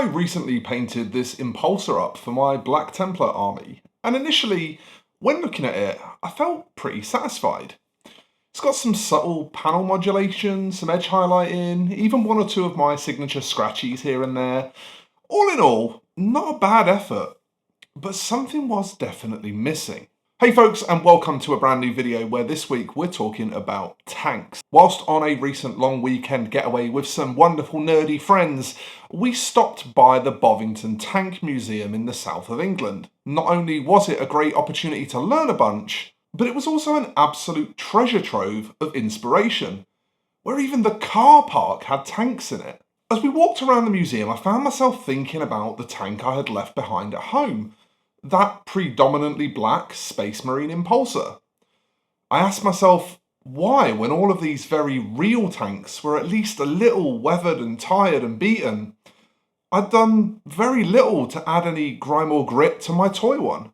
I recently painted this Impulsor up for my Black Templar army, and initially, when looking at it, I felt pretty satisfied. It's got some subtle panel modulation, some edge highlighting, even one or two of my signature scratchies here and there. All in all, not a bad effort, but something was definitely missing. Hey folks, and welcome to a brand new video where this week we're talking about tanks. Whilst on a recent long weekend getaway with some wonderful nerdy friends, we stopped by the Bovington Tank Museum in the south of England. Not only was it a great opportunity to learn a bunch, but it was also an absolute treasure trove of inspiration, where even the car park had tanks in it. As we walked around the museum, I found myself thinking about the tank I had left behind at home. That predominantly black Space Marine Impulsor. I asked myself why, when all of these very real tanks were at least a little weathered and tired and beaten, I'd done very little to add any grime or grit to my toy one.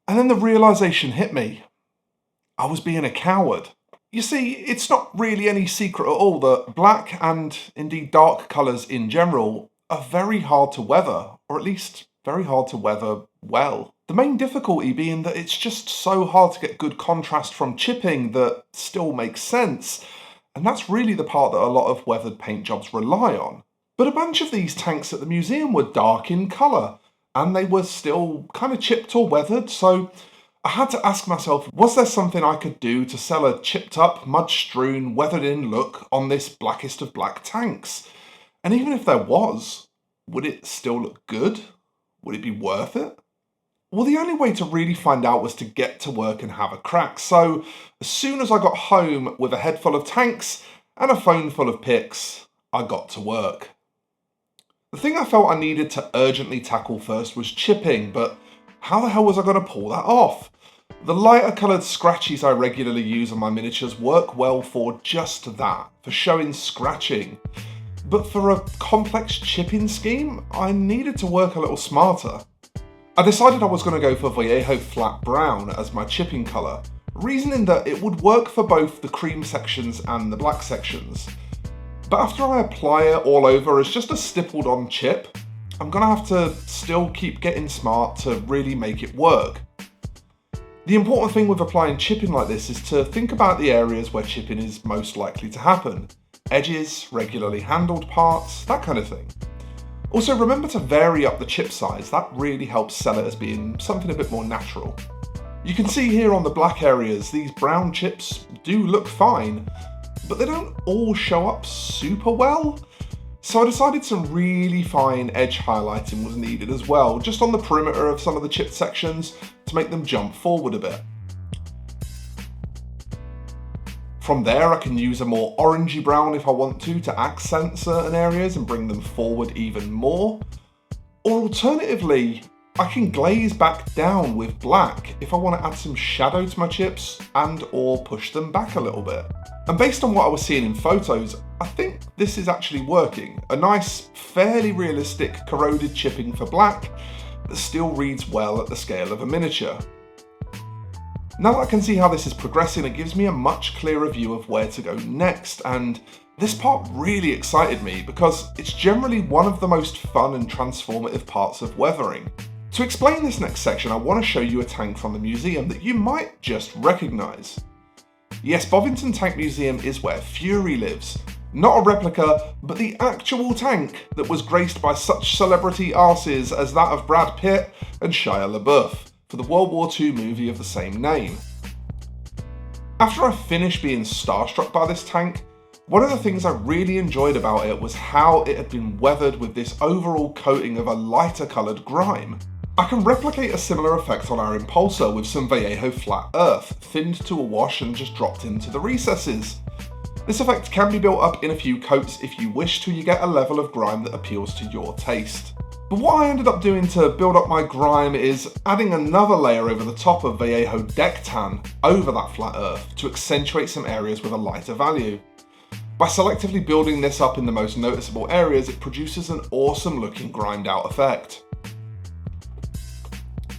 And then the realisation hit me. I was being a coward. You see, it's not really any secret at all that black and indeed dark colours in general are very hard to weather, or at least very hard to weather well. The main difficulty being that it's just so hard to get good contrast from chipping that still makes sense, and that's really the part that a lot of weathered paint jobs rely on. But a bunch of these tanks at the museum were dark in colour, and they were still kind of chipped or weathered, so I had to ask myself, was there something I could do to sell a chipped up, mud-strewn, weathered-in look on this blackest of black tanks? And even if there was, would it still look good? Would it be worth it? Well, the only way to really find out was to get to work and have a crack. So as soon as I got home with a head full of tanks and a phone full of pics, I got to work. The thing I felt I needed to urgently tackle first was chipping, but how the hell was I going to pull that off? The lighter coloured scratchies I regularly use on my miniatures work well for just that, for showing scratching. But for a complex chipping scheme, I needed to work a little smarter. I decided I was going to go for Vallejo Flat Brown as my chipping colour, reasoning that it would work for both the cream sections and the black sections. But after I apply it all over as just a stippled on chip, I'm going to have to still keep getting smart to really make it work. The important thing with applying chipping like this is to think about the areas where chipping is most likely to happen. Edges, regularly handled parts, that kind of thing. Also, remember to vary up the chip size. That really helps sell it as being something a bit more natural. You can see here on the black areas, these brown chips do look fine, but they don't all show up super well. So I decided some really fine edge highlighting was needed as well, just on the perimeter of some of the chipped sections to make them jump forward a bit. From there, I can use a more orangey brown if I want to accent certain areas and bring them forward even more. Or alternatively, I can glaze back down with black if I want to add some shadow to my chips and or push them back a little bit. And based on what I was seeing in photos, I think this is actually working. A nice, fairly realistic corroded chipping for black that still reads well at the scale of a miniature. Now that I can see how this is progressing, it gives me a much clearer view of where to go next, and this part really excited me because it's generally one of the most fun and transformative parts of weathering. To explain this next section, I want to show you a tank from the museum that you might just recognise. Yes, Bovington Tank Museum is where Fury lives. Not a replica, but the actual tank that was graced by such celebrity arses as that of Brad Pitt and Shia LaBeouf for the World War II movie of the same name. After I finished being starstruck by this tank, one of the things I really enjoyed about it was how it had been weathered with this overall coating of a lighter coloured grime. I can replicate a similar effect on our Impulsor with some Vallejo Flat Earth, thinned to a wash and just dropped into the recesses. This effect can be built up in a few coats if you wish till you get a level of grime that appeals to your taste. But what I ended up doing to build up my grime is adding another layer over the top of Vallejo Deck Tan over that flat earth to accentuate some areas with a lighter value. By selectively building this up in the most noticeable areas, it produces an awesome looking grimed out effect.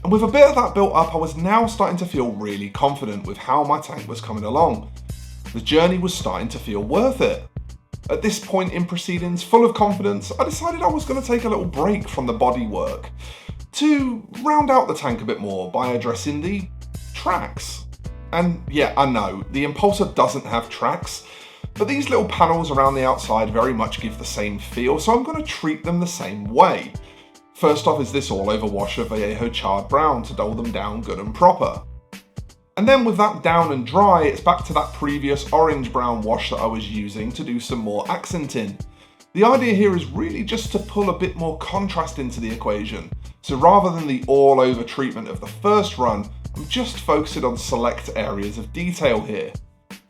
And with a bit of that built up, I was now starting to feel really confident with how my tank was coming along. The journey was starting to feel worth it. At this point in proceedings, full of confidence, I decided I was going to take a little break from the bodywork to round out the tank a bit more by addressing the tracks. And yeah, I know, the Impulsor doesn't have tracks, but these little panels around the outside very much give the same feel, so I'm going to treat them the same way. First off is this all-over wash of Vallejo charred brown to dull them down good and proper. And then with that down and dry, it's back to that previous orange-brown wash that I was using to do some more accenting. The idea here is really just to pull a bit more contrast into the equation. So rather than the all-over treatment of the first run, I'm just focusing on select areas of detail here.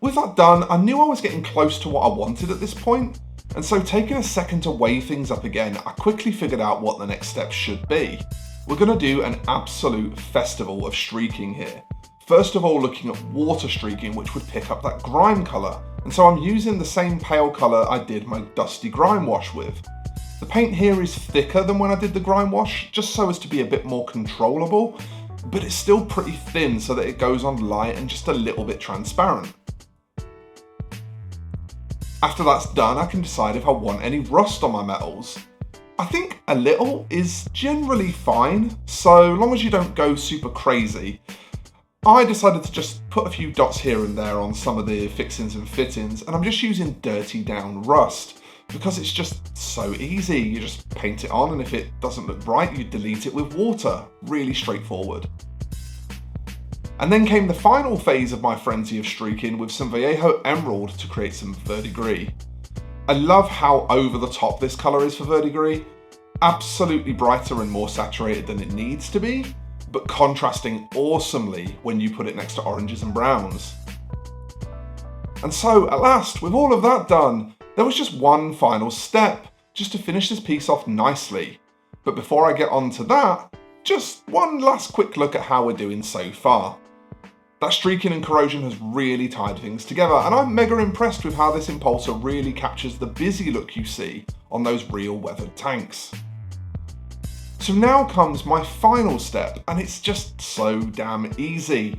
With that done, I knew I was getting close to what I wanted at this point, and so taking a second to weigh things up again, I quickly figured out what the next step should be. We're going to do an absolute festival of streaking here. First of all, looking at water streaking, which would pick up that grime colour, and so I'm using the same pale colour I did my dusty grime wash with. The paint here is thicker than when I did the grime wash, just so as to be a bit more controllable, but it's still pretty thin so that it goes on light and just a little bit transparent. After that's done, I can decide if I want any rust on my metals. I think a little is generally fine, so long as you don't go super crazy. I decided to just put a few dots here and there on some of the fixings and fittings, and I'm just using dirty down rust because it's just so easy. You just paint it on, and if it doesn't look right, you delete it with water. Really straightforward. And then came the final phase of my frenzy of streaking with some Vallejo Emerald to create some verdigris. I love how over the top this colour is for verdigris. Absolutely brighter and more saturated than it needs to be, but contrasting awesomely when you put it next to oranges and browns. And so, at last, with all of that done, there was just one final step, just to finish this piece off nicely. But before I get on to that, just one last quick look at how we're doing so far. That streaking and corrosion has really tied things together, and I'm mega impressed with how this Impulsor really captures the busy look you see on those real weathered tanks. So now comes my final step, and it's just so damn easy.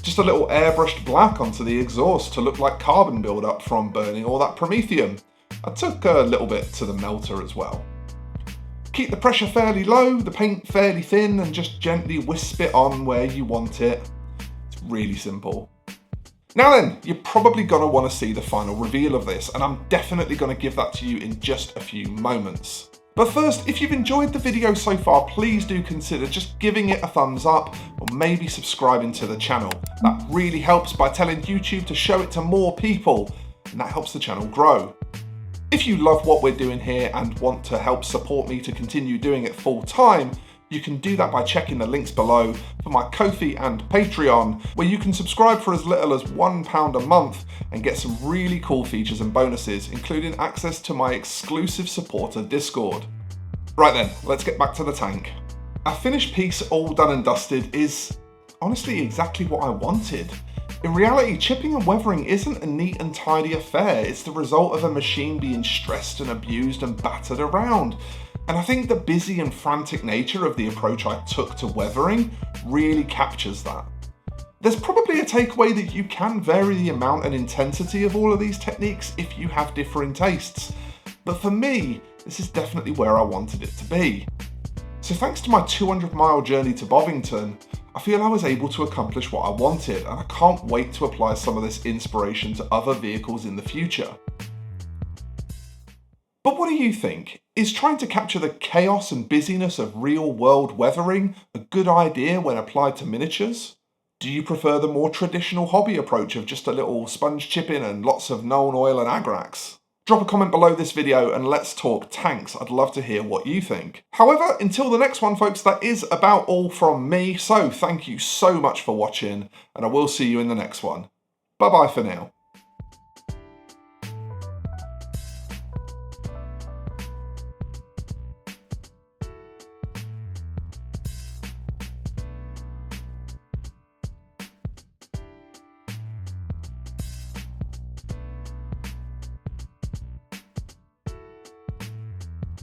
Just a little airbrushed black onto the exhaust to look like carbon buildup from burning all that promethium. I took a little bit to the melter as well. Keep the pressure fairly low, the paint fairly thin, and just gently wisp it on where you want it. It's really simple. Now then, you're probably going to want to see the final reveal of this, and I'm definitely going to give that to you in just a few moments. But first, if you've enjoyed the video so far, please do consider just giving it a thumbs up or maybe subscribing to the channel. That really helps by telling YouTube to show it to more people, and that helps the channel grow. If you love what we're doing here and want to help support me to continue doing it full time, you can do that by checking the links below for my Ko-fi and Patreon, where you can subscribe for as little as £1 a month and get some really cool features and bonuses, including access to my exclusive supporter Discord. Right then, let's get back to the tank. A finished piece all done and dusted is honestly exactly what I wanted. In reality, chipping and weathering isn't a neat and tidy affair. It's the result of a machine being stressed and abused and battered around. And I think the busy and frantic nature of the approach I took to weathering really captures that. There's probably a takeaway that you can vary the amount and intensity of all of these techniques if you have differing tastes. But for me, this is definitely where I wanted it to be. So thanks to my 200-mile journey to Bovington, I feel I was able to accomplish what I wanted, and I can't wait to apply some of this inspiration to other vehicles in the future. But what do you think? Is trying to capture the chaos and busyness of real-world weathering a good idea when applied to miniatures? Do you prefer the more traditional hobby approach of just a little sponge chipping and lots of known oil and agrax? Drop a comment below this video and let's talk tanks. I'd love to hear what you think. However, until the next one, folks, that is about all from me. So thank you so much for watching, and I will see you in the next one. Bye-bye for now.